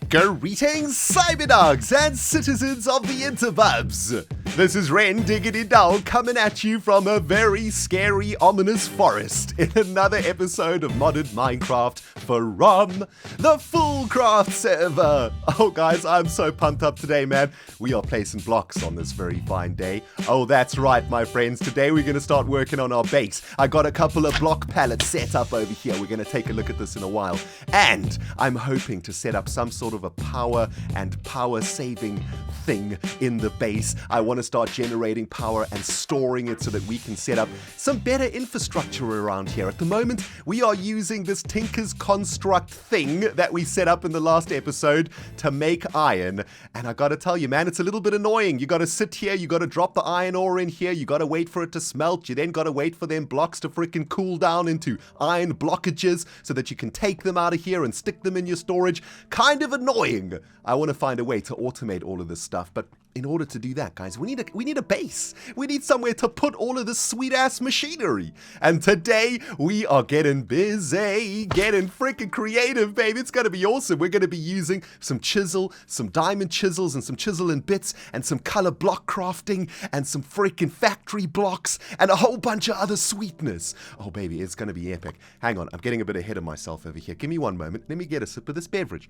Greetings, cyberdogs and citizens of the interbubs! This is ReNDoG coming at you from a very scary, ominous forest in another episode of modded Minecraft from the FoolCraft server. Oh guys, I'm so pumped up today, man. We are placing blocks on this very fine day. Oh, that's right, my friends. Today we're going to start working on our base. I got a couple of block pallets set up over here. We're going to take a look at this in a while. And I'm hoping to set up some sort of a power saving thing in the base. I want to start generating power and storing it so that we can set up some better infrastructure around here. At the moment, we are using this Tinker's Construct thing that we set up in the last episode to make iron. And I gotta tell you, man, it's a little bit annoying. You gotta sit here, you gotta drop the iron ore in here, you gotta wait for it to smelt, you then gotta wait for them blocks to freaking cool down into iron blockages so that you can take them out of here and stick them in your storage. Kind of annoying. I want to find a way to automate all of this stuff, but in order to do that, guys, we need a base. We need somewhere to put all of this sweet-ass machinery. And today, we are getting busy, getting freaking creative, baby. It's going to be awesome. We're going to be using some chisel, some diamond chisels, and some chisel and bits, and some color block crafting, and some freaking factory blocks, and a whole bunch of other sweetness. Oh, baby, it's going to be epic. Hang on, I'm getting a bit ahead of myself over here. Give me one moment. Let me get a sip of this beverage.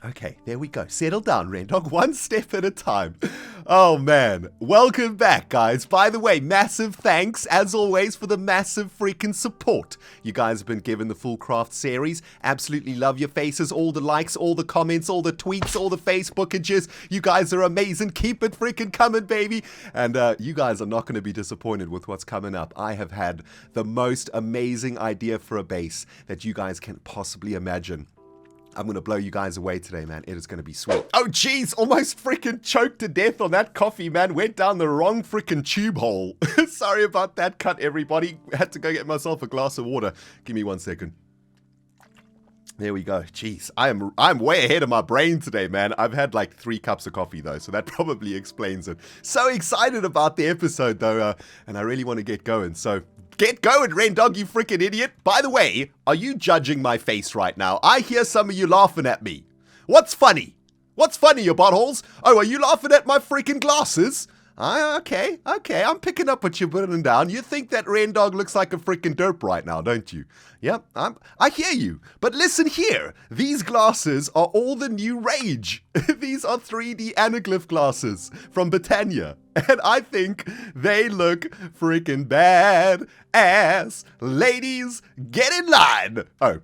Okay, there we go. Settle down, ReNDoG, one step at a time. Oh, man. Welcome back, guys. By the way, massive thanks, as always, for the massive freaking support you guys have been giving the FoolCraft series. Absolutely love your faces, all the likes, all the comments, all the tweets, all the Facebookages. You guys are amazing. Keep it freaking coming, baby. And you guys are not going to be disappointed with what's coming up. I have had the most amazing idea for a base that you guys can possibly imagine. I'm going to blow you guys away today, man. It is going to be sweet. Oh, jeez. Almost freaking choked to death on that coffee, man. Went down the wrong freaking tube hole. Sorry about that cut, everybody. Had to go get myself a glass of water. Give me 1 second. There we go. Jeez, I'm way ahead of my brain today, man. I've had like 3 cups of coffee, though, so that probably explains it. So excited about the episode, though, and I really want to get going, so... Get going, ReNDoG, you freaking idiot. By the way, are you judging my face right now? I hear some of you laughing at me. What's funny? What's funny, you buttholes? Oh, are you laughing at my freaking glasses? Okay, I'm picking up what you're putting down. You think that ReNDoG looks like a freaking derp right now, don't you? Yep, I hear you. But listen here, these glasses are all the new rage. These are 3D anaglyph glasses from Britannia. And I think they look freaking bad ass. Ladies, get in line. Oh,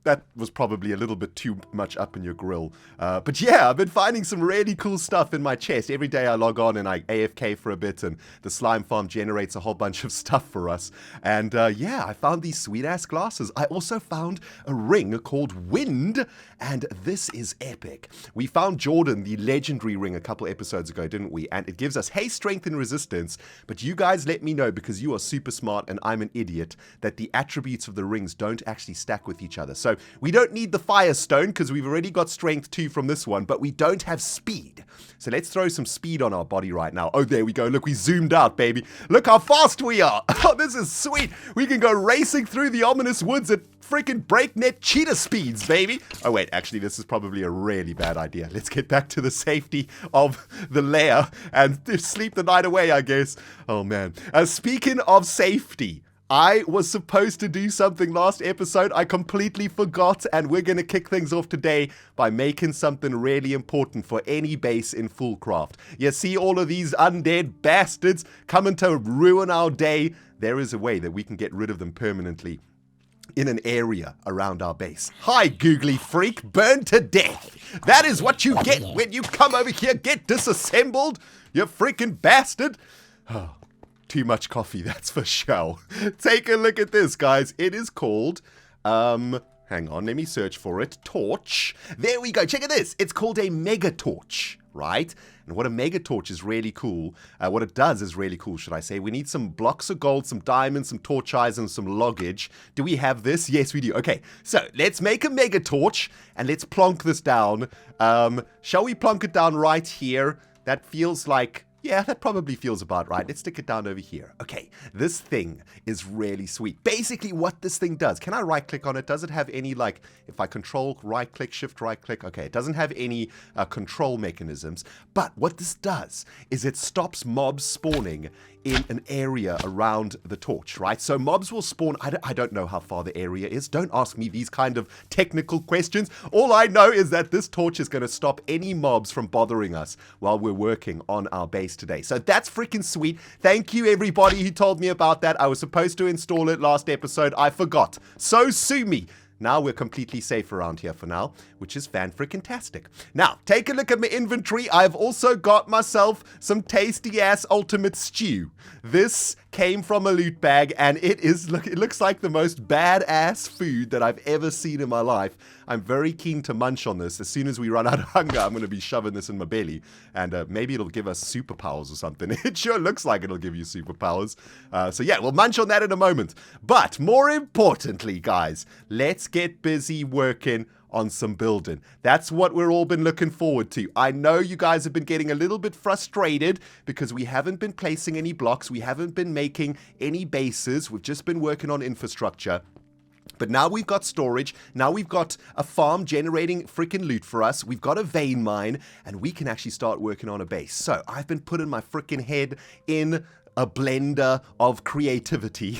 that was probably a little bit too much up in your grill. But yeah, I've been finding some really cool stuff in my chest. Every day I log on and I AFK for a bit and the slime farm generates a whole bunch of stuff for us. And yeah, I found these sweet-ass glasses. I also found a ring called Wind, and this is epic. We found Jordan, the legendary ring, a couple episodes ago, didn't we? And it gives us haste, strength, and resistance. But you guys let me know, because you are super smart and I'm an idiot, that the attributes of the rings don't actually stack with each other. So we don't need the Firestone because we've already got Strength 2 from this one, but we don't have Speed. So let's throw some speed on our body right now. Oh, there we go. Look, we zoomed out, baby. Look how fast we are. Oh, this is sweet. We can go racing through the ominous woods at freaking breakneck cheetah speeds, baby. Oh, wait, actually, this is probably a really bad idea. Let's get back to the safety of the lair and sleep the night away, I guess. Oh, man. Speaking of safety, I was supposed to do something last episode. I completely forgot, and we're going to kick things off today by making something really important for any base in FoolCraft. You see all of these undead bastards coming to ruin our day? There is a way that we can get rid of them permanently in an area around our base. Hi, googly freak, burn to death. That is what you get when you come over here, get disassembled, you freaking bastard. Oh. Too much coffee, that's for sure. Take a look at this, guys. It is called, hang on, let me search for it. Torch. There we go. Check out this. It's called a mega torch, right? And what a mega torch is really cool. What it does is really cool, should I say. We need some blocks of gold, some diamonds, some torch eyes, and some loggage. Do we have this? Yes, we do. Okay, so let's make a mega torch, and let's plonk this down. Shall we plonk it down right here? That feels like Yeah, that probably feels about right. Let's stick it down over here. Okay, this thing is really sweet. Basically, what this thing does, can I right-click on it? Does it have any, like, if I control right-click, shift right-click? Okay, it doesn't have any control mechanisms. But what this does is it stops mobs spawning in an area around the torch, right? So mobs will spawn, I don't know how far the area is. Don't ask me these kind of technical questions. All I know is that this torch is going to stop any mobs from bothering us while we're working on our base today. So that's freaking sweet. Thank you everybody who told me about that. I was supposed to install it last episode. I forgot. So sue me. Now we're completely safe around here for now, which is fan-freaking-tastic. Now, take a look at my inventory. I've also got myself some tasty-ass ultimate stew. This came from a loot bag, and it looks like the most badass food that I've ever seen in my life. I'm very keen to munch on this. As soon as we run out of hunger, I'm going to be shoving this in my belly, and maybe it'll give us superpowers or something. It sure looks like it'll give you superpowers. So yeah, we'll munch on that in a moment. But more importantly, guys, let's get busy working on some building. That's what we're all been looking forward to. I know you guys have been getting a little bit frustrated because we haven't been placing any blocks. We haven't been making any bases. We've just been working on infrastructure. But now we've got storage, now we've got a farm generating freaking loot for us, we've got a vein mine, and we can actually start working on a base. So I've been putting my freaking head in a blender of creativity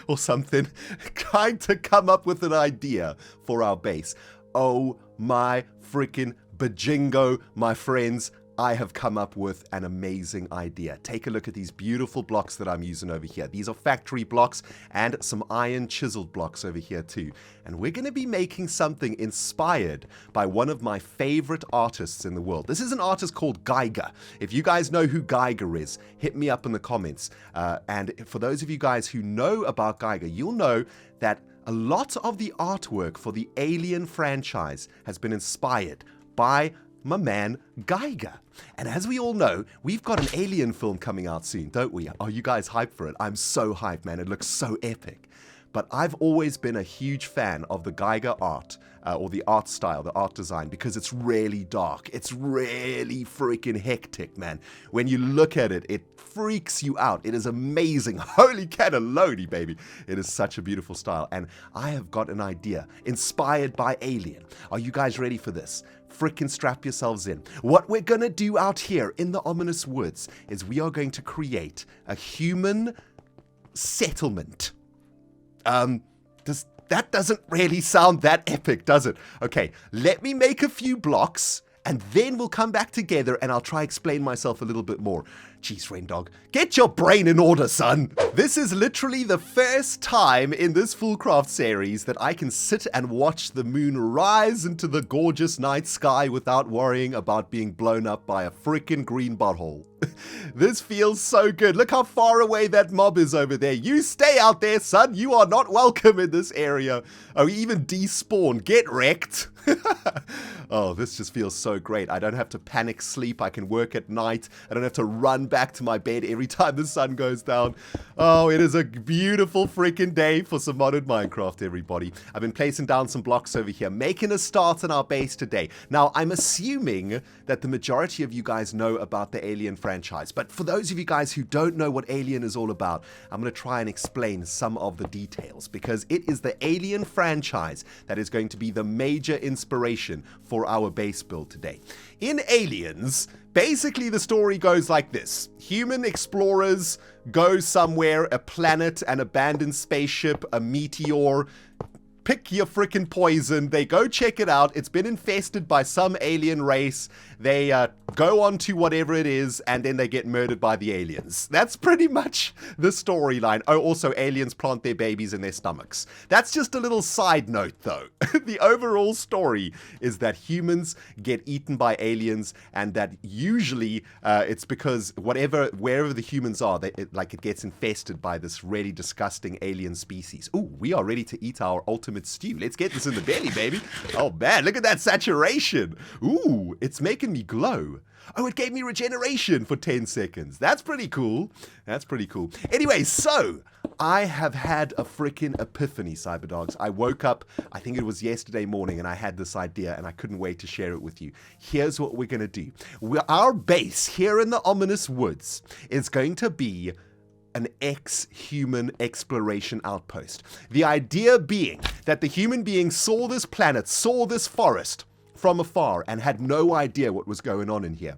or something, trying to come up with an idea for our base. Oh my freaking bajingo, my friends. I have come up with an amazing idea. Take a look at these beautiful blocks that I'm using over here. These are factory blocks and some iron chiseled blocks over here too. And we're going to be making something inspired by one of my favorite artists in the world. This is an artist called Geiger. If you guys know who Geiger is, hit me up in the comments. And for those of you guys who know about Geiger, you'll know that a lot of the artwork for the Alien franchise has been inspired by my man Geiger. And as we all know, we've got an Alien film coming out soon, don't we? Are you guys hyped for it? I'm so hyped, man. It looks so epic. But I've always been a huge fan of the Geiger art, or the art style, the art design, because it's really dark. It's really freaking hectic, man. When you look at it, it freaks you out. It is amazing. Holy cannelloni, baby. It is such a beautiful style. And I have got an idea inspired by Alien. Are you guys ready for this? Frickin' strap yourselves in. What we're gonna do out here in the ominous woods is we are going to create a human settlement. That doesn't really sound that epic, does it? Okay, let me make a few blocks, and then we'll come back together and I'll try explain myself a little bit more. Jeez, ReNDoG, get your brain in order, son. This is literally the first time in this FoolCraft series that I can sit and watch the moon rise into the gorgeous night sky without worrying about being blown up by a freaking green butthole. This feels so good. Look how far away that mob is over there. You stay out there, son. You are not welcome in this area. Oh, even despawn. Get wrecked. Oh, this just feels so great. I don't have to panic sleep. I can work at night. I don't have to run back to my bed every time the sun goes down. Oh, it is a beautiful freaking day for some modded Minecraft, everybody. I've been placing down some blocks over here, making a start on our base today. Now, I'm assuming that the majority of you guys know about the Alien franchise, but for those of you guys who don't know what Alien is all about, I'm going to try and explain some of the details, because it is the Alien franchise that is going to be the major inspiration for our base build today. In Aliens, basically the story goes like this. Human explorers go somewhere, a planet, an abandoned spaceship, a meteor. Pick your frickin' poison. They go check it out. It's been infested by some alien race. They go on to whatever it is, and then they get murdered by the aliens. That's pretty much the storyline. Oh, also, aliens plant their babies in their stomachs. That's just a little side note, though. The overall story is that humans get eaten by aliens, and that usually it's because wherever the humans are, it gets infested by this really disgusting alien species. Ooh, we are ready to eat our ultimate stew. Let's get this in the belly, baby. Oh, man, look at that saturation. Ooh, it's making me glow. Oh, it gave me regeneration for 10 seconds. That's pretty cool. That's pretty cool. Anyway, so I have had a freaking epiphany, Cyberdogs. I woke up, I think it was yesterday morning, and I had this idea, and I couldn't wait to share it with you. Here's what we're going to do. Our base here in the ominous woods is going to be an ex-human exploration outpost. The idea being that the human beings saw this planet, saw this forest from afar, and had no idea what was going on in here.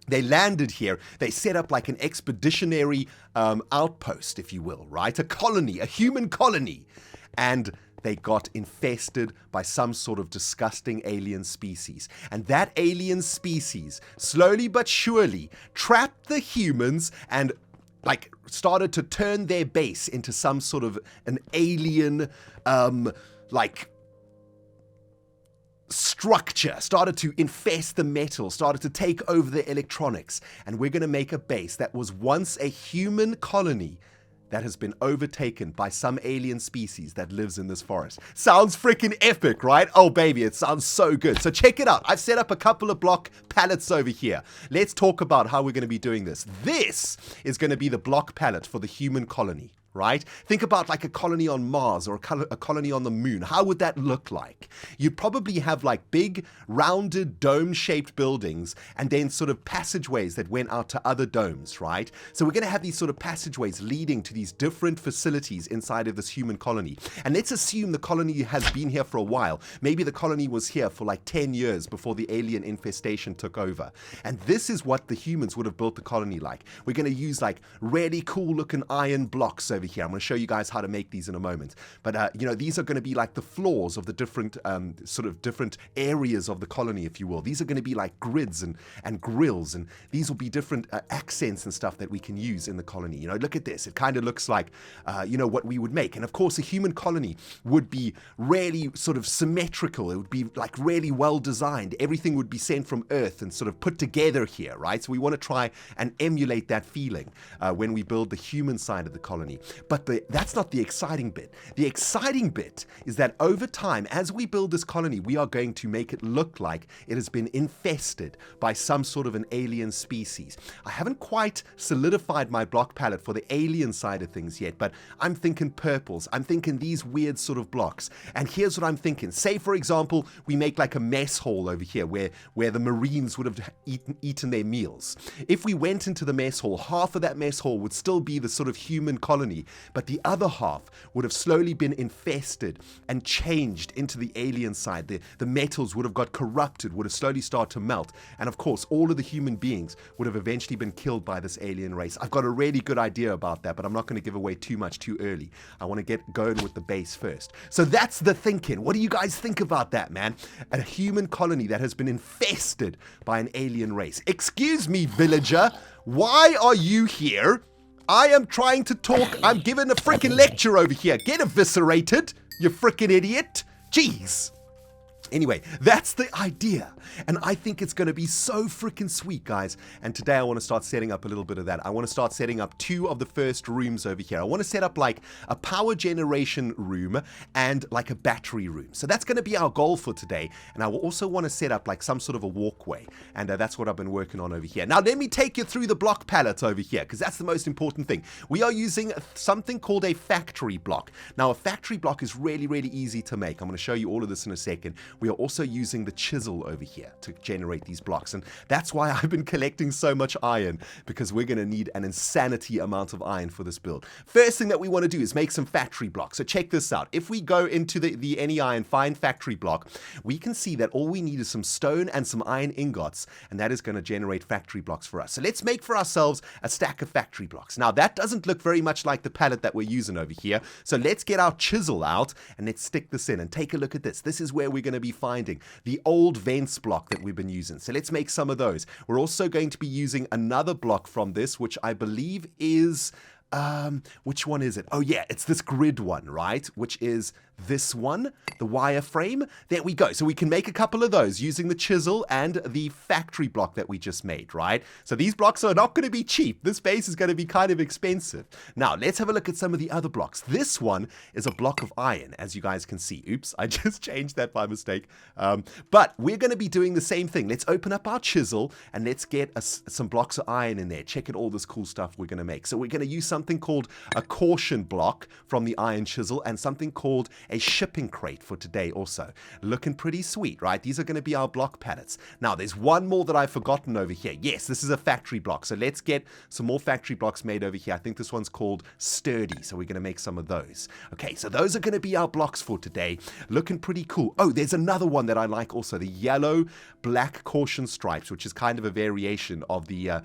They landed here, they set up like an expeditionary outpost, if you will, right? A colony, a human colony. And they got infested by some sort of disgusting alien species. And that alien species, slowly but surely, trapped the humans and like started to turn their base into some sort of an alien, like structure, started to infest the metal, started to take over the electronics, and we're going to make a base that was once a human colony that has been overtaken by some alien species that lives in this forest. Sounds freaking epic, right? Oh baby, it sounds so good. So check it out. I've set up a couple of block pallets over here. Let's talk about how we're going to be doing this. This is going to be the block pallet for the human colony. Right? Think about like a colony on Mars or a colony on the moon. How would that look like? You'd probably have like big, rounded, dome-shaped buildings and then sort of passageways that went out to other domes, right? So we're going to have these sort of passageways leading to these different facilities inside of this human colony. And let's assume the colony has been here for a while. Maybe the colony was here for like 10 years before the alien infestation took over. And this is what the humans would have built the colony like. We're going to use like really cool-looking iron blocks over here. I'm going to show you guys how to make these in a moment. But, you know, these are going to be like the floors of the different sort of different areas of the colony, if you will. These are going to be like grids and grilles, and these will be different accents and stuff that we can use in the colony. You know, look at this. It kind of looks like, you know, what we would make. And of course, a human colony would be really sort of symmetrical. It would be like really well designed. Everything would be sent from Earth and sort of put together here, right? So we want to try and emulate that feeling when we build the human side of the colony. But that's not the exciting bit. The exciting bit is that over time, as we build this colony, we are going to make it look like it has been infested by some sort of an alien species. I haven't quite solidified my block palette for the alien side of things yet, but I'm thinking purples. I'm thinking these weird sort of blocks. And here's what I'm thinking. Say, for example, we make like a mess hall over here where the Marines would have eaten their meals. If we went into the mess hall, half of that mess hall would still be the sort of human colony, but the other half would have slowly been infested and changed into the alien side. The metals would have got corrupted, would have slowly started to melt. And of course, all of the human beings would have eventually been killed by this alien race. I've got a really good idea about that, but I'm not going to give away too much too early. I want to get going with the base first. So that's the thinking. What do you guys think about that, man? A human colony that has been infested by an alien race. Excuse me, villager. Why are you here? I am trying to talk. I'm giving a freaking lecture over here. Get eviscerated, you freaking idiot. Jeez. Anyway, that's the idea, and I think it's going to be so freaking sweet, guys. And today I want to start setting up a little bit of that. I want to start setting up 2 of the first rooms over here. I want to set up like a power generation room and like a battery room. So that's going to be our goal for today. And I will also want to set up like some sort of a walkway, and that's what I've been working on over here. Now let me take you through the block palette over here, because that's the most important thing. We are using something called a factory block. Now a factory block is really, really easy to make. I'm going to show you all of this in a second. We are also using the chisel over here to generate these blocks, and that's why I've been collecting so much iron, because we're going to need an insanity amount of iron for this build. First thing that we want to do is make some factory blocks. So check this out. If we go into the NEI and find factory block, we can see that all we need is some stone and some iron ingots, and that is going to generate factory blocks for us. So let's make for ourselves a stack of factory blocks. Now that doesn't look very much like the palette that we're using over here, so let's get our chisel out and let's stick this in and take a look at this. This is where we're going to be finding the old vents block that we've been using. So let's make some of those. We're also going to be using another block from this, which I believe is which one is it? Oh yeah, it's this grid one, right? Which is this one, the wireframe. There we go. So we can make a couple of those using the chisel and the factory block that we just made, right? So these blocks are not going to be cheap. This base is going to be kind of expensive. Now, let's have a look at some of the other blocks. This one is a block of iron, as you guys can see. Oops, I just changed that by mistake. But we're going to be doing the same thing. Let's open up our chisel and let's get some blocks of iron in there. Check out all this cool stuff we're going to make. So we're going to use some something called a caution block from the iron chisel, and something called a shipping crate for today also. Looking pretty sweet, right? These are going to be our block pallets. Now, there's one more that I've forgotten over here. Yes, this is a factory block. So let's get some more factory blocks made over here. I think this one's called sturdy, so we're going to make some of those. Okay, so those are going to be our blocks for today. Looking pretty cool. Oh, there's another one that I like also, the yellow black caution stripes, which is kind of a variation of the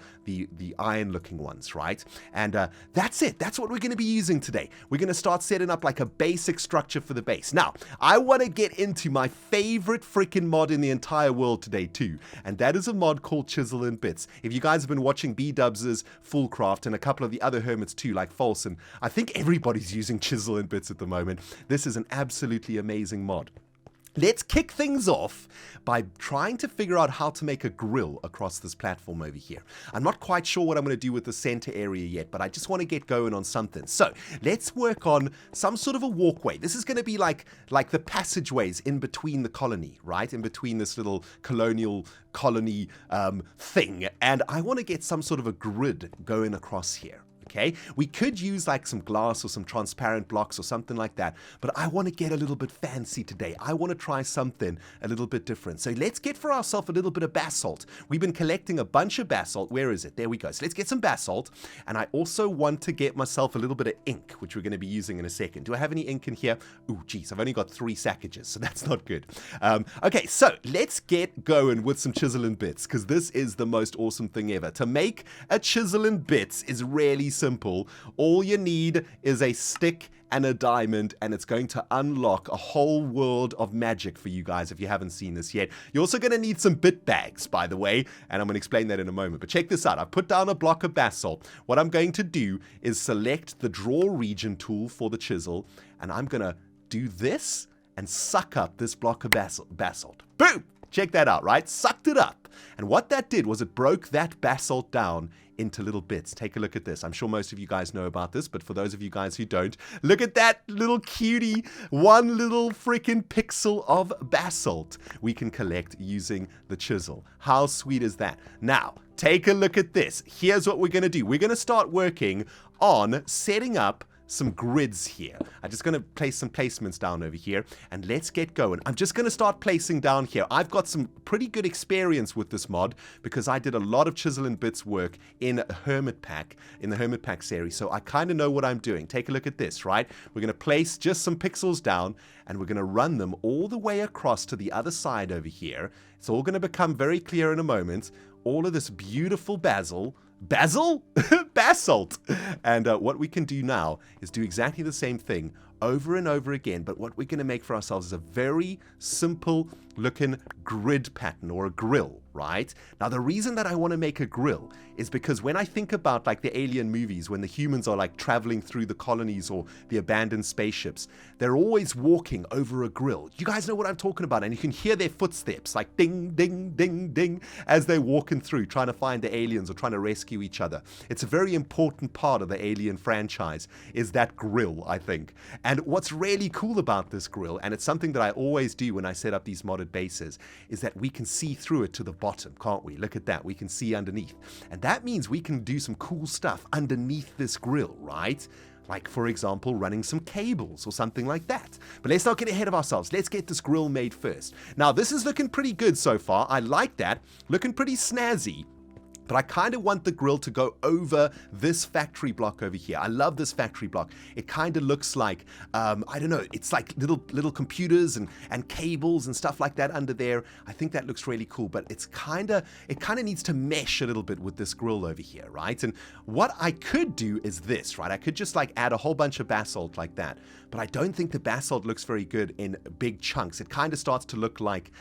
iron looking ones, right? And that's it. That's what we're going to be using today. We're going to start setting up like a basic structure for the base. Now, I want to get into my favorite freaking mod in the entire world today too, and that is a mod called Chisel and Bits. If you guys have been watching B-Dubs' FoolCraft and a couple of the other hermits too, like False, and I think everybody's using Chisel and Bits at the moment, this is an absolutely amazing mod. Let's kick things off by trying to figure out how to make a grill across this platform over here. I'm not quite sure what I'm going to do with the center area yet, but I just want to get going on something. So let's work on some sort of a walkway. This is going to be like the passageways in between the colony, right? In between this little colonial colony thing. And I want to get some sort of a grid going across here. Okay, we could use like some glass or some transparent blocks or something like that, but I want to get a little bit fancy today. I want to try something a little bit different. So let's get for ourselves a little bit of basalt. We've been collecting a bunch of basalt. Where is it? There we go. So let's get some basalt. And I also want to get myself a little bit of ink, which we're going to be using in a second. Do I have any ink in here? Ooh, geez, I've only got 3 sackages, so that's not good. Okay, so let's get going with some chisel and bits, because this is the most awesome thing ever. To make a chisel and bits is really simple. All you need is a stick and a diamond, and it's going to unlock a whole world of magic for you guys if you haven't seen this yet. You're also going to need some bit bags, by the way, and I'm going to explain that in a moment. But check this out. I've put down a block of basalt. What I'm going to do is select the draw region tool for the chisel, and I'm going to do this and suck up this block of basalt. Boom! Check that out, right? Sucked it up. And what that did was it broke that basalt down into little bits. Take a look at this. I'm sure most of you guys know about this, but for those of you guys who don't, look at that little cutie. One little freaking pixel of basalt we can collect using the chisel. How sweet is that? Now, take a look at this. Here's what we're going to do. We're going to start working on setting up some grids here. I'm just going to place some placements down over here, and let's get going. I'm just going to start placing down here. I've got some pretty good experience with this mod because I did a lot of chisel and bits work in the Hermit Pack series, so I kind of know what I'm doing. Take a look at this, right? We're going to place just some pixels down, and we're going to run them all the way across to the other side over here. It's all going to become very clear in a moment. All of this beautiful basalt. And what we can do now is do exactly the same thing over and over again, but what we're going to make for ourselves is a very simple looking grid pattern, or a grill, right? Now, the reason that I want to make a grill is because when I think about like the alien movies, when the humans are like traveling through the colonies or the abandoned spaceships, they're always walking over a grill. You guys know what I'm talking about, and you can hear their footsteps like ding, ding, ding, ding as they're walking through, trying to find the aliens or trying to rescue each other. It's a very important part of the Alien franchise, is that grill, I think. And what's really cool about this grill, and it's something that I always do when I set up these modded bases, is that we can see through it to the bottom, can't we? Look at that. We can see underneath. And that means we can do some cool stuff underneath this grill, right? Like, for example, running some cables or something like that. But let's not get ahead of ourselves. Let's get this grill made first. Now, this is looking pretty good so far. I like that. Looking pretty snazzy. But I kind of want the grill to go over this factory block over here. I love this factory block. It kind of looks like, I don't know, it's like little computers and cables and stuff like that under there. I think that looks really cool, but it kind of needs to mesh a little bit with this grill over here, right? And what I could do is this, right? I could just like add a whole bunch of basalt like that, but I don't think the basalt looks very good in big chunks. It kind of starts to look like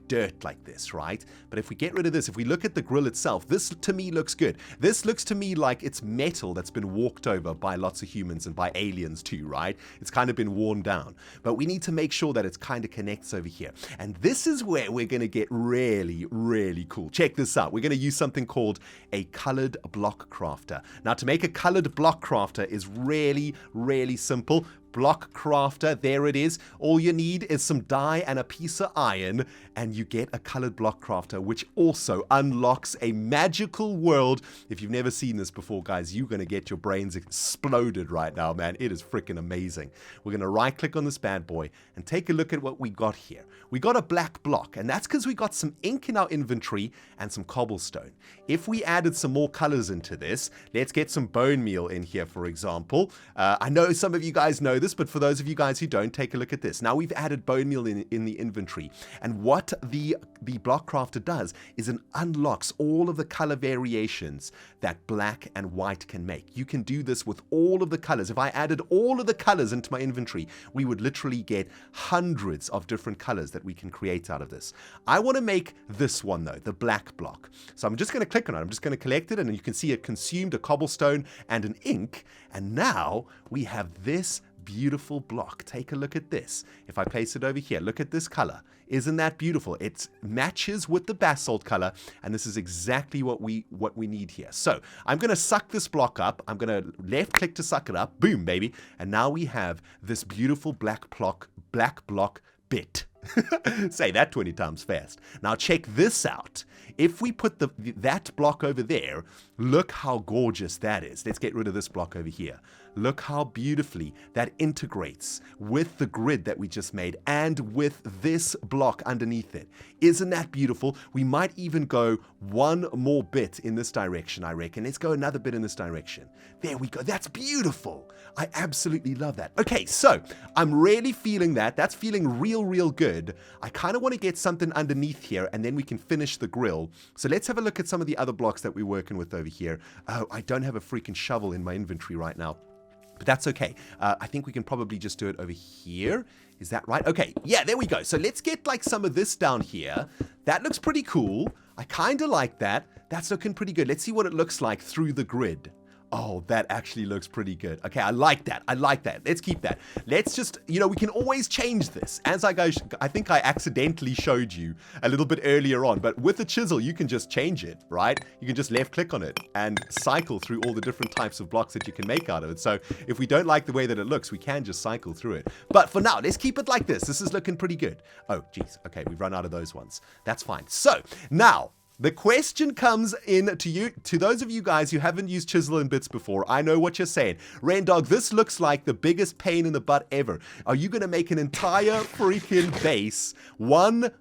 dirt like this, right? But if we get rid of this, if we look at the grill itself, this to me looks good. This looks to me like it's metal that's been walked over by lots of humans and by aliens too, right? It's kind of been worn down. But we need to make sure that it kind of connects over here. And this is where we're going to get really, really cool. Check this out. We're going to use something called a colored block crafter. Now, to make a colored block crafter is really, really simple. block crafter. There it is. All you need is some dye and a piece of iron, and you get a colored block crafter, which also unlocks a magical world. If you've never seen this before, guys, you're going to get your brains exploded right now, man. It is freaking amazing. We're going to right click on this bad boy and take a look at what we got here. We got a black block, and that's because we got some ink in our inventory and some cobblestone. If we added some more colors into this, let's get some bone meal in here, for example. I know some of you guys know this, but for those of you guys who don't, take a look at this. Now we've added bone meal in the inventory, and what the block crafter does is it unlocks all of the color variations that black and white can make. You can do this with all of the colors. If I added all of the colors into my inventory, we would literally get hundreds of different colors that we can create out of this. I want to make this one though, the black block. So I'm just going to click on it. I'm just going to collect it, and you can see it consumed a cobblestone and an ink, and now we have this beautiful block. Take a look at this. If I place it over here, look at this color. Isn't that beautiful? It matches with the basalt color, and this is exactly what we need here. So I'm going to suck this block up. I'm going to left click to suck it up. Boom, baby. And now we have this beautiful black block bit. Say that 20 times fast. Now check this out. If we put that block over there, look how gorgeous that is. Let's get rid of this block over here. Look how beautifully that integrates with the grid that we just made and with this block underneath it. Isn't that beautiful? We might even go one more bit in this direction, I reckon. Let's go another bit in this direction. There we go. That's beautiful. I absolutely love that. Okay, so I'm really feeling that. That's feeling real good. I kind of want to get something underneath here, and then we can finish the grill. So let's have a look at some of the other blocks that we're working with over here. Oh, I don't have a freaking shovel in my inventory right now. But that's okay. I think we can probably just do it over here. Is that right? Okay, yeah, there we go. So let's get like some of this down here. That looks pretty cool. I kind of like that. That's looking pretty good. Let's see what it looks like through the grid. Oh, that actually looks pretty good. Okay, I like that. I like that. Let's keep that. Let's just, we can always change this. As I think I accidentally showed you a little bit earlier on, but with the chisel, you can just change it, right? You can just left click on it and cycle through all the different types of blocks that you can make out of it. So if we don't like the way that it looks, we can just cycle through it. But for now, let's keep it like this. This is looking pretty good. Oh, geez. Okay, we've run out of those ones. That's fine. So now, the question comes in to those of you guys who haven't used chisel and bits before. I know what you're saying. ReNDoG, this looks like the biggest pain in the butt ever. Are you going to make an entire freaking base one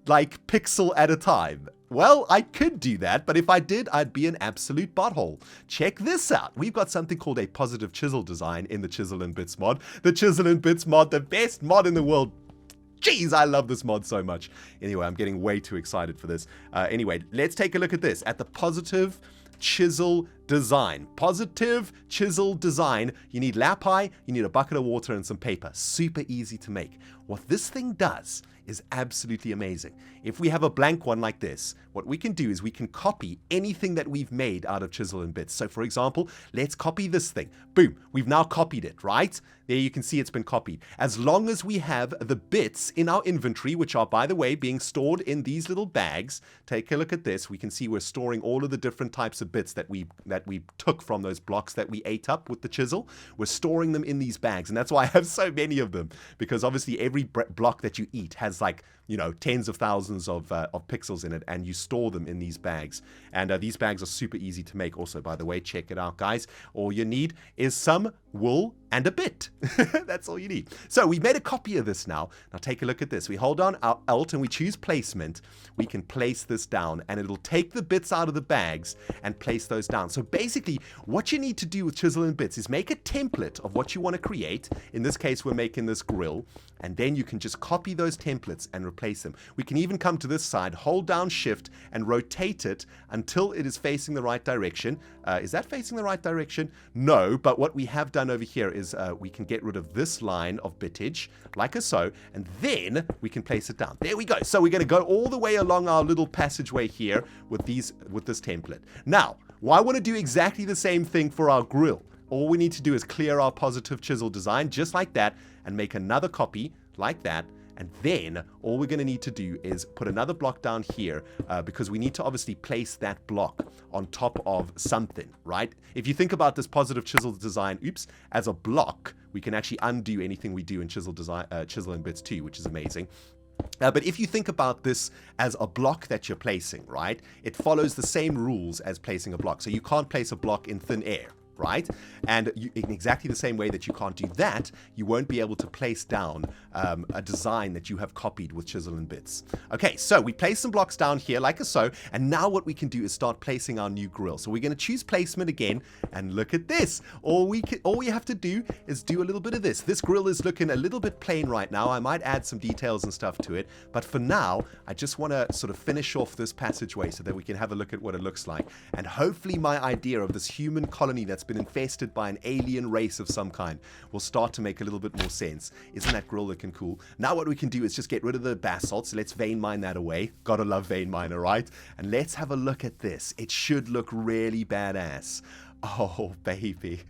pixel at a time? Well, I could do that, but if I did, I'd be an absolute butthole. Check this out. We've got something called a positive chisel design in the Chisel and Bits mod. The Chisel and Bits mod, the best mod in the world. Jeez, I love this mod so much. Anyway, I'm getting way too excited for this. Anyway, let's take a look at this. At the positive chisel design. Positive chisel design. You need lapis, you need a bucket of water and some paper. Super easy to make. What this thing does is absolutely amazing. If we have a blank one like this, what we can do is we can copy anything that we've made out of chisel and bits. So for example, let's copy this thing. Boom, we've now copied it, right? There you can see it's been copied. As long as we have the bits in our inventory, which are, by the way, being stored in these little bags. Take a look at this. We can see we're storing all of the different types of bits that we took from those blocks that we ate up with the chisel. We're storing them in these bags, and that's why I have so many of them, because obviously every block that you eat has tens of thousands of pixels in it, and you store them in these bags. And these bags are super easy to make also, by the way. Check it out, guys. All you need is some wool and a bit. That's all you need. So we made a copy of this now. Now take a look at this. We hold down our Alt and we choose placement. We can place this down, and it'll take the bits out of the bags and place those down. So basically, what you need to do with Chisel and Bits is make a template of what you want to create. In this case, we're making this grill, and then you can just copy those templates and replace them. We can even come to this side, hold down Shift, and rotate it until it is facing the right direction. Is that facing the right direction? No, but what we have done over here is we can get rid of this line of bitage, like so, and then we can place it down. There we go. So we're going to go all the way along our little passageway here with this template. Now, I want to do exactly the same thing for our grill. All we need to do is clear our positive chisel design just like that and make another copy like that. And then all we're going to need to do is put another block down here because we need to obviously place that block on top of something, right? If you think about this positive chisel design, as a block, we can actually undo anything we do in chisel and bits too, which is amazing. But if you think about this as a block that you're placing, right, it follows the same rules as placing a block. So you can't place a block in thin air, right? And in exactly the same way that you can't do that, you won't be able to place down a design that you have copied with chisel and bits. Okay, so we place some blocks down here like so, and now what we can do is start placing our new grill. So we're going to choose placement again, and look at this. All we have to do is do a little bit of this. This grill is looking a little bit plain right now. I might add some details and stuff to it, but for now, I just want to sort of finish off this passageway so that we can have a look at what it looks like. And hopefully my idea of this human colony that's been infested by an alien race of some kind will start to make a little bit more sense. Isn't that grill looking cool? Now what we can do is just get rid of the basalt, so let's vein mine that away. Gotta love vein miner, right? And let's have a look at this. It should look really badass. Oh baby,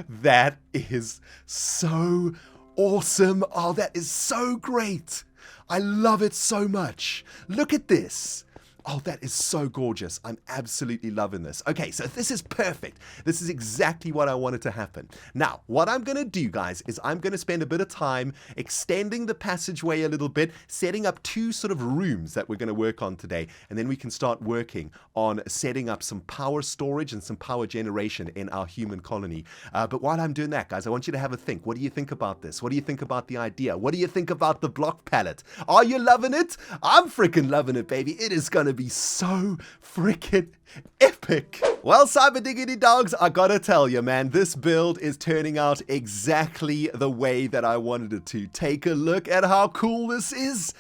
that is so awesome. Oh, that is so great. I love it so much. Look at this. Oh, that is so gorgeous. I'm absolutely loving this. Okay, so this is perfect. This is exactly what I wanted to happen. Now, what I'm going to do, guys, is I'm going to spend a bit of time extending the passageway a little bit, setting up two sort of rooms that we're going to work on today, and then we can start working on setting up some power storage and some power generation in our human colony. But while I'm doing that, guys, I want you to have a think. What do you think about this? What do you think about the idea? What do you think about the block palette? Are you loving it? I'm freaking loving it, baby. It is going to be so freaking epic. Well, cyber diggity dogs, I gotta tell you, man, this build is turning out exactly the way that I wanted it to. Take a look at how cool this is.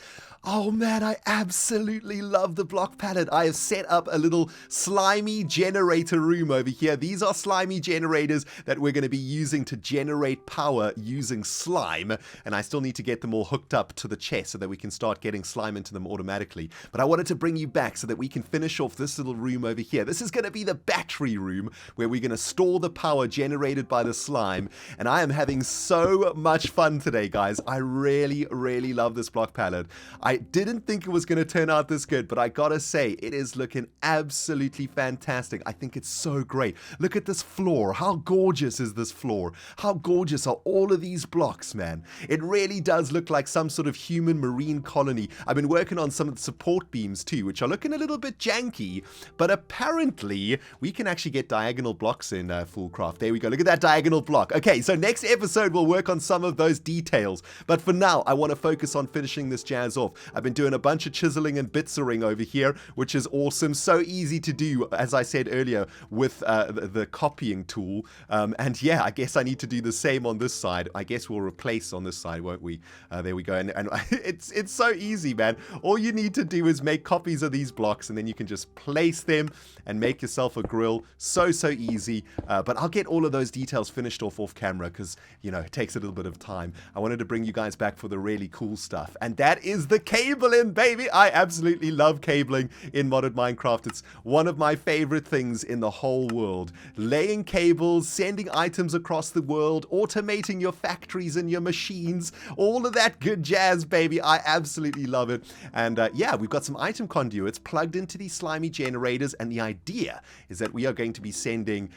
Oh man, I absolutely love the block palette. I have set up a little slimy generator room over here. These are slimy generators that we're going to be using to generate power using slime. And I still need to get them all hooked up to the chest so that we can start getting slime into them automatically. But I wanted to bring you back so that we can finish off this little room over here. This is going to be the battery room where we're going to store the power generated by the slime. And I am having so much fun today, guys. I really, really love this block palette. I didn't think it was going to turn out this good, but I gotta say, it is looking absolutely fantastic. I think it's so great. Look at this floor. How gorgeous is this floor? How gorgeous are all of these blocks, man? It really does look like some sort of human marine colony. I've been working on some of the support beams too, which are looking a little bit janky, but apparently we can actually get diagonal blocks in FoolCraft. There we go. Look at that diagonal block. Okay, so next episode we'll work on some of those details, but for now I want to focus on finishing this jazz off. I've been doing a bunch of chiseling and bitsering over here, which is awesome. So easy to do, as I said earlier, with the copying tool. And yeah, I guess I need to do the same on this side. I guess we'll replace on this side, won't we? There we go. And it's so easy, man. All you need to do is make copies of these blocks, and then you can just place them and make yourself a grill. So easy. But I'll get all of those details finished off camera because, you know, it takes a little bit of time. I wanted to bring you guys back for the really cool stuff. And that is the cabling, baby. I absolutely love cabling in modded Minecraft. It's one of my favorite things in the whole world. Laying cables, sending items across the world, automating your factories and your machines, all of that good jazz, baby. I absolutely love it. And yeah, we've got some item conduits plugged into these slimy generators, and the idea is that we are going to be sending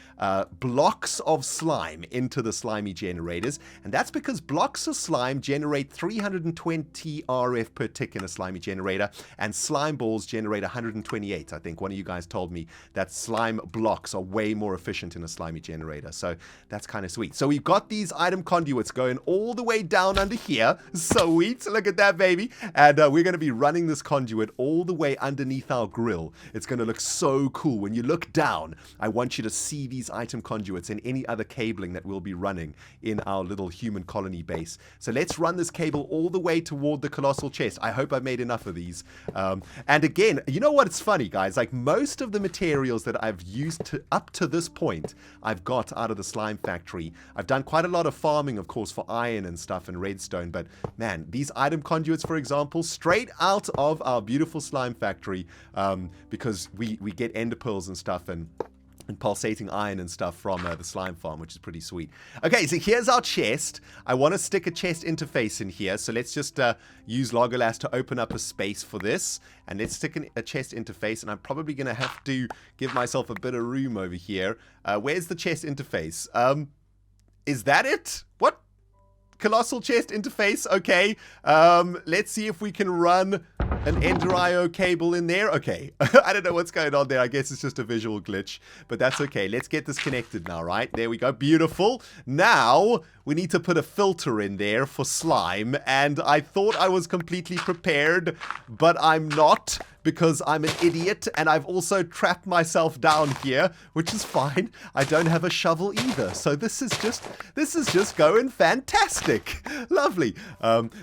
blocks of slime into the slimy generators, and that's because blocks of slime generate 320 RF per tick in a slimy generator, and slime balls generate 128. I think one of you guys told me that slime blocks are way more efficient in a slimy generator, so that's kind of sweet. So we've got these item conduits going all the way down under here. Sweet, look at that, baby. And we're going to be running this conduit all the way underneath our grill. It's going to look so cool. When you look down, I want you to see these item conduits and any other cabling that we'll be running in our little human colony base. So let's run this cable all the way toward the colossal chest. I hope I've made enough of these. And again, you know what? It's funny, guys. Like, most of the materials that I've used up to this point, I've got out of the slime factory. I've done quite a lot of farming, of course, for iron and stuff and redstone. But man, these item conduits, for example, straight out of our beautiful slime factory, because we get ender pearls and stuff, and and pulsating iron and stuff from the slime farm, which is pretty sweet. Okay, so here's our chest. I want to stick a chest interface in here, so let's just use Logolast to open up a space for this, and let's stick a chest interface, and I'm probably going to have to give myself a bit of room over here. Where's the chest interface? Is that it? What? Colossal chest interface, okay. Let's see if we can run an Ender IO cable in there. Okay, I don't know what's going on there. I guess it's just a visual glitch, but that's okay. Let's get this connected now, right? There we go, beautiful. Now, we need to put a filter in there for slime, and I thought I was completely prepared, but I'm not, because I'm an idiot, and I've also trapped myself down here, which is fine. I don't have a shovel either, so this is just going fantastic. Lovely.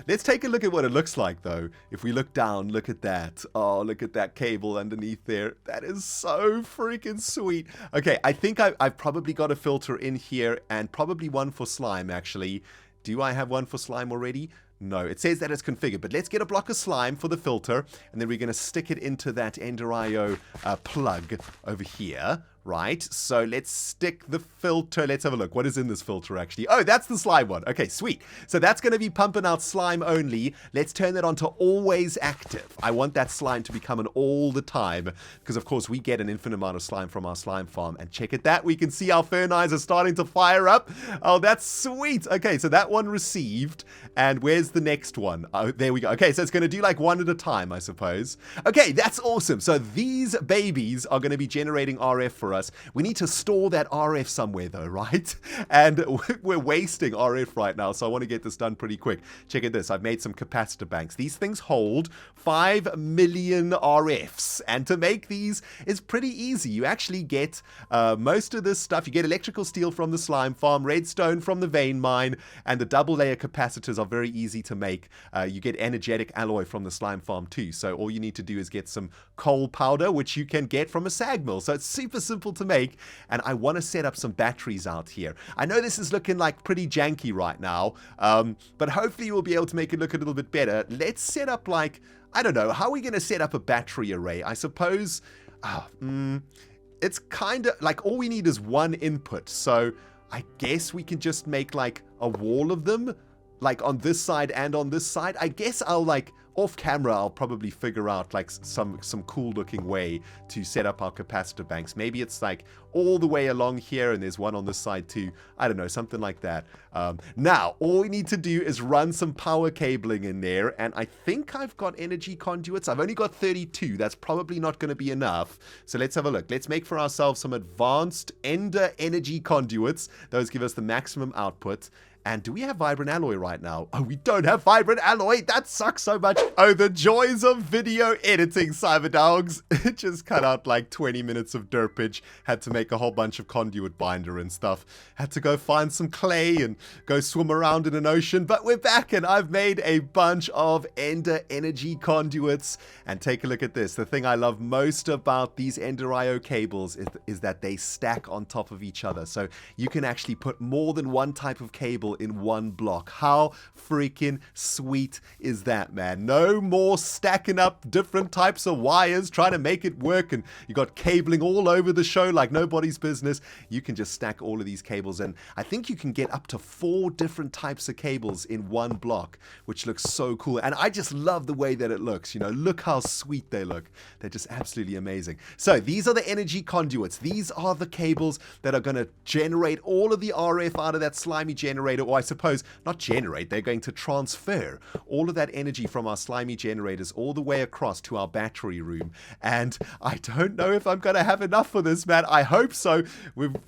Let's take a look at what it looks like, though. If we look down, look at that. Oh, look at that cable underneath there. That is so freaking sweet. Okay, I think I've probably got a filter in here, and probably one for slime, actually. Do I have one for slime already? No, it says that it's configured, but let's get a block of slime for the filter, and then we're going to stick it into that Ender IO plug over here, right? So let's stick the filter. Let's have a look. What is in this filter, actually? Oh, that's the slime one. Okay, sweet. So that's going to be pumping out slime only. Let's turn that on to always active. I want that slime to be coming all the time, because, of course, we get an infinite amount of slime from our slime farm. And check at that. We can see our fernies are starting to fire up. Oh, that's sweet. Okay, so that one received. And where's the next one? Oh, there we go. Okay, so it's going to do like one at a time, I suppose. Okay, that's awesome. So these babies are going to be generating RF for us. We need to store that RF somewhere, though, right? And we're wasting RF right now, so I want to get this done pretty quick. Check out this. I've made some capacitor banks. These things hold 5 million RFs, and to make these is pretty easy. You actually get most of this stuff. You get electrical steel from the slime farm, redstone from the vein mine, and the double layer capacitors are very easy to make. You get energetic alloy from the slime farm too, so all you need to do is get some coal powder, which you can get from a sag mill. So it's super simple to make, and I want to set up some batteries out here. I know this is looking like pretty janky right now, but hopefully we'll be able to make it look a little bit better. Let's set up, like, I don't know, how are we going to set up a battery array? I suppose it's kind of like all we need is one input, so I guess we can just make like a wall of them, like on this side and on this side. I guess I'll, like, off camera, I'll probably figure out like some cool looking way to set up our capacitor banks. Maybe it's like all the way along here and there's one on this side too. I don't know, something like that. Now, all we need to do is run some power cabling in there, and I think I've got energy conduits. I've only got 32. That's probably not going to be enough. So let's have a look. Let's make for ourselves some advanced Ender energy conduits. Those give us the maximum output. And do we have vibrant alloy right now? Oh, we don't have vibrant alloy. That sucks so much. Oh, the joys of video editing, cyberdogs. It just cut out like 20 minutes of derpage. Had to make a whole bunch of conduit binder and stuff. Had to go find some clay and go swim around in an ocean. But we're back, and I've made a bunch of Ender energy conduits. And take a look at this. The thing I love most about these Ender IO cables is that they stack on top of each other. So you can actually put more than one type of cable in one block. How freaking sweet is that, man? No more stacking up different types of wires trying to make it work, and you got cabling all over the show like nobody's business. You can just stack all of these cables, and I think you can get up to 4 different types of cables in one block, which looks so cool. And I just love the way that it looks. You know, look how sweet they look. They're just absolutely amazing. So these are the energy conduits. These are the cables that are going to generate all of the RF out of that slimy generator, or I suppose not generate, they're going to transfer all of that energy from our slimy generators all the way across to our battery room. And I don't know if I'm going to have enough for this, man. I hope so.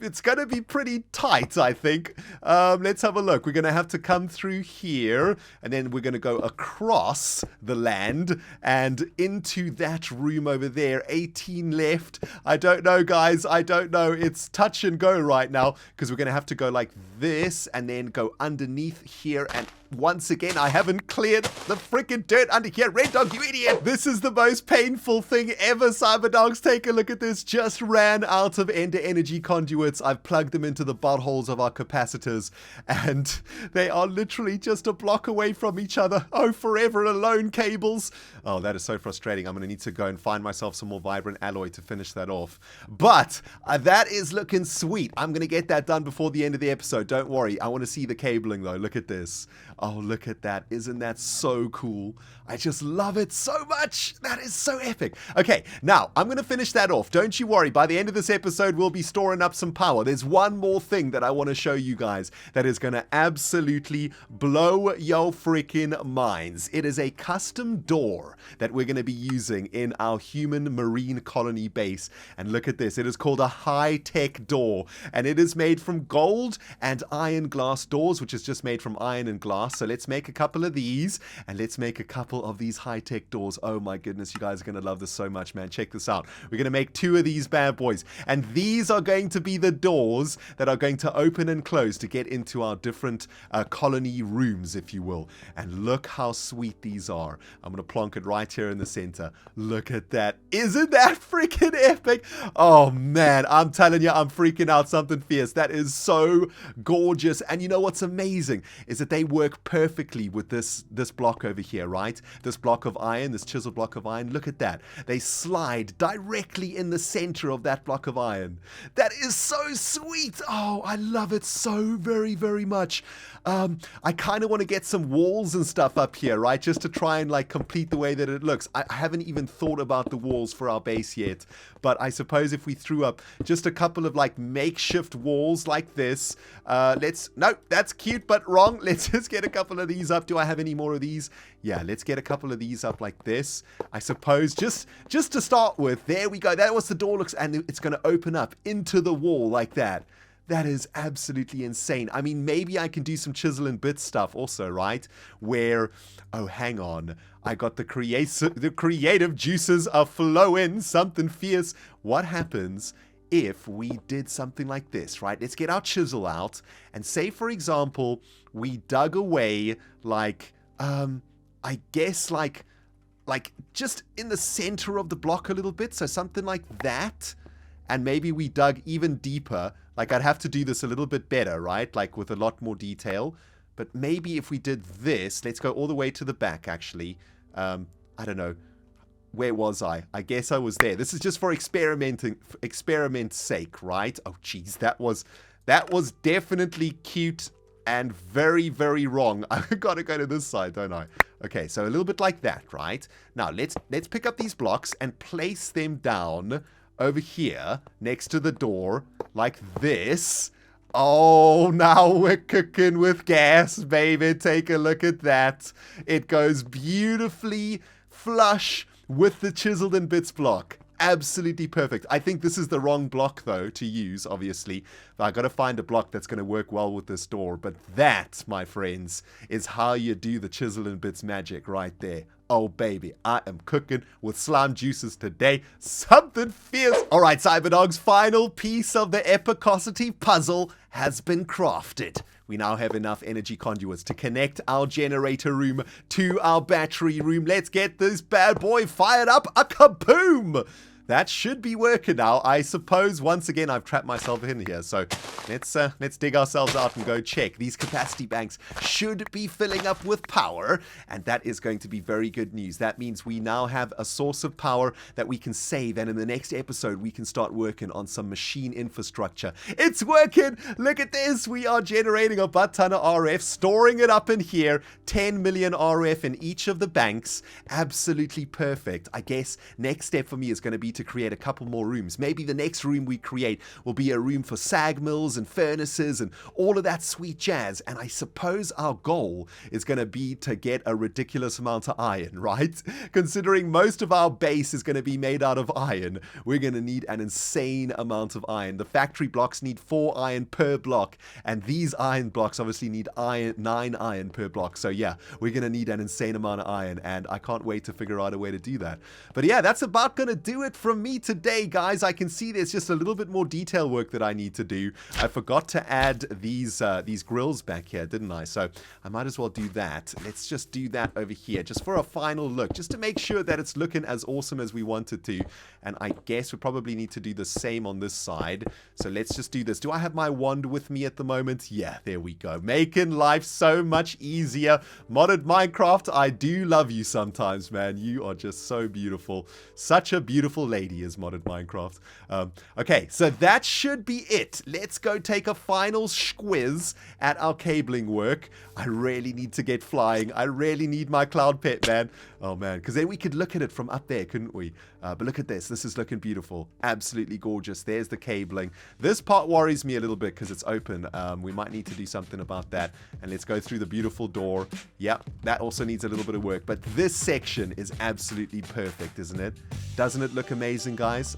It's going to be pretty tight, I think. Let's have a look. We're going to have to come through here, and then we're going to go across the land and into that room over there. 18 left. I don't know, guys. I don't know. It's touch and go right now, because we're going to have to go like this and then go underneath here and once again, I haven't cleared the freaking dirt under here. ReNDoG, you idiot! This is the most painful thing ever, Cyberdogs. Take a look at this. Just ran out of ender energy conduits. I've plugged them into the buttholes of our capacitors, and they are literally just a block away from each other. Oh, forever alone, cables. Oh, that is so frustrating. I'm going to need to go and find myself some more vibrant alloy to finish that off. But that is looking sweet. I'm going to get that done before the end of the episode. Don't worry. I want to see the cabling, though. Look at this. Oh, look at that. Isn't that so cool? I just love it so much. That is so epic. Okay, now, I'm going to finish that off. Don't you worry. By the end of this episode, we'll be storing up some power. There's one more thing that I want to show you guys that is going to absolutely blow your freaking minds. It is a custom door that we're going to be using in our human marine colony base. And look at this. It is called a high-tech door. And it is made from gold and iron glass doors, which is just made from iron and glass. So let's make a couple of these, and let's make a couple of these high-tech doors. Oh my goodness, you guys are going to love this so much, man. Check this out. We're going to make 2 of these bad boys, and these are going to be the doors that are going to open and close to get into our different colony rooms, if you will. And look how sweet these are. I'm going to plonk it right here in the center. Look at that. Isn't that freaking epic? Oh man, I'm telling you, I'm freaking out. Something fierce. That is so gorgeous. And you know what's amazing is that they work perfectly with this block over here, right? This block of iron, this chisel block of iron. Look at that. They slide directly in the center of that block of iron. That is so sweet. Oh, I love it so very, very much. I kind of want to get some walls and stuff up here, right? Just to try and like complete the way that it looks. I haven't even thought about the walls for our base yet, but I suppose if we threw up just a couple of like makeshift walls like this, no, that's cute, but wrong. Let's just get a couple of these up. Do I have any more of these? Yeah, let's get a couple of these up like this. I suppose just to start with. There we go. That was the door looks, and it's going to open up into the wall like that. That is absolutely insane. I mean, maybe I can do some chisel and bit stuff also, right? Where, oh, hang on. I got the creative juices are flowing, something fierce. What happens if we did something like this, right? Let's get our chisel out and say, for example, we dug away like, I guess like just in the center of the block a little bit. So something like that. And maybe we dug even deeper. Like, I'd have to do this a little bit better, right? Like, with a lot more detail. But maybe if we did this, let's go all the way to the back, actually. I don't know. Where was I? I guess I was there. This is just for experiment's sake, right? Oh, jeez, that was definitely cute and very, very wrong. I've got to go to this side, don't I? Okay, so a little bit like that, right? Now, let's pick up these blocks and place them down over here next to the door like this. Oh, now we're cooking with gas, baby. Take a look at that. It goes beautifully flush with the chiseled and bits block. Absolutely perfect. I think this is the wrong block, though, to use, obviously. I got to find a block that's going to work well with this door. But that, my friends, is how you do the chisel and bits magic right there. Oh, baby, I am cooking with slime juices today. Something fierce. All right, Cyberdogs, final piece of the epicosity puzzle has been crafted. We now have enough energy conduits to connect our generator room to our battery room. Let's get this bad boy fired up. A kaboom! That should be working now. I suppose, once again, I've trapped myself in here. So let's dig ourselves out and go check. These capacity banks should be filling up with power, and that is going to be very good news. That means we now have a source of power that we can save, and in the next episode, we can start working on some machine infrastructure. It's working! Look at this! We are generating a butt ton of RF, storing it up in here. 10 million RF in each of the banks. Absolutely perfect. I guess next step for me is going to be to create a couple more rooms. Maybe the next room we create will be a room for sag mills and furnaces and all of that sweet jazz. And I suppose our goal is going to be to get a ridiculous amount of iron, right? Considering most of our base is going to be made out of iron, we're going to need an insane amount of iron. The factory blocks need 4 iron per block, and these iron blocks obviously need 9 iron per block. So yeah, we're going to need an insane amount of iron, and I can't wait to figure out a way to do that. But yeah, that's about going to do it for from me today, guys. I can see there's just a little bit more detail work that I need to do. I forgot to add these grills back here, didn't I? So I might as well do that. Let's just do that over here, just for a final look, just to make sure that it's looking as awesome as we want it to. And I guess we probably need to do the same on this side. So let's just do this. Do I have my wand with me at the moment? Yeah, there we go. Making life so much easier. Modded Minecraft, I do love you sometimes, man. You are just so beautiful. Such a beautiful lady is Modded Minecraft. Okay, so that should be it. Let's go take a final squiz at our cabling work. I really need to get flying. I really need my cloud pet, man. Oh, man, because then we could look at it from up there, couldn't we? But look at this. This is looking beautiful. Absolutely gorgeous. There's the cabling. This part worries me a little bit because it's open. We might need to do something about that. And let's go through the beautiful door. Yep, that also needs a little bit of work. But this section is absolutely perfect, isn't it? Doesn't it look amazing, guys?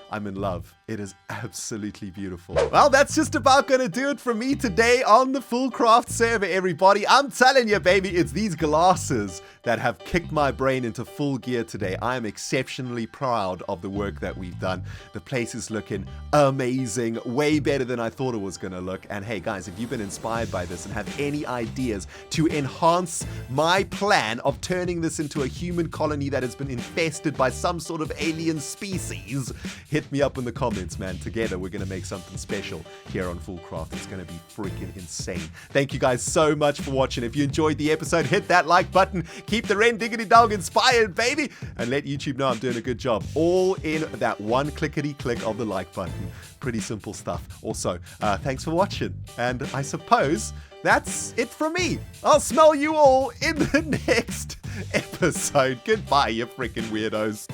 I'm in love. It is absolutely beautiful. Well, that's just about going to do it for me today on the FoolCraft server, everybody. I'm telling you, baby, it's these glasses that have kicked my brain into full gear today. I am exceptionally proud of the work that we've done. The place is looking amazing, way better than I thought it was going to look. And hey, guys, if you've been inspired by this and have any ideas to enhance my plan of turning this into a human colony that has been infested by some sort of alien species, hit me up in the comments, man. Together, we're going to make something special here on FoolCraft. It's going to be freaking insane. Thank you guys so much for watching. If you enjoyed the episode, hit that like button. Keep the ReNDoG inspired, baby. And let YouTube know I'm doing a good job. All in that one clickety-click of the like button. Pretty simple stuff. Also, thanks for watching. And I suppose that's it from me. I'll smell you all in the next episode. Goodbye, you freaking weirdos.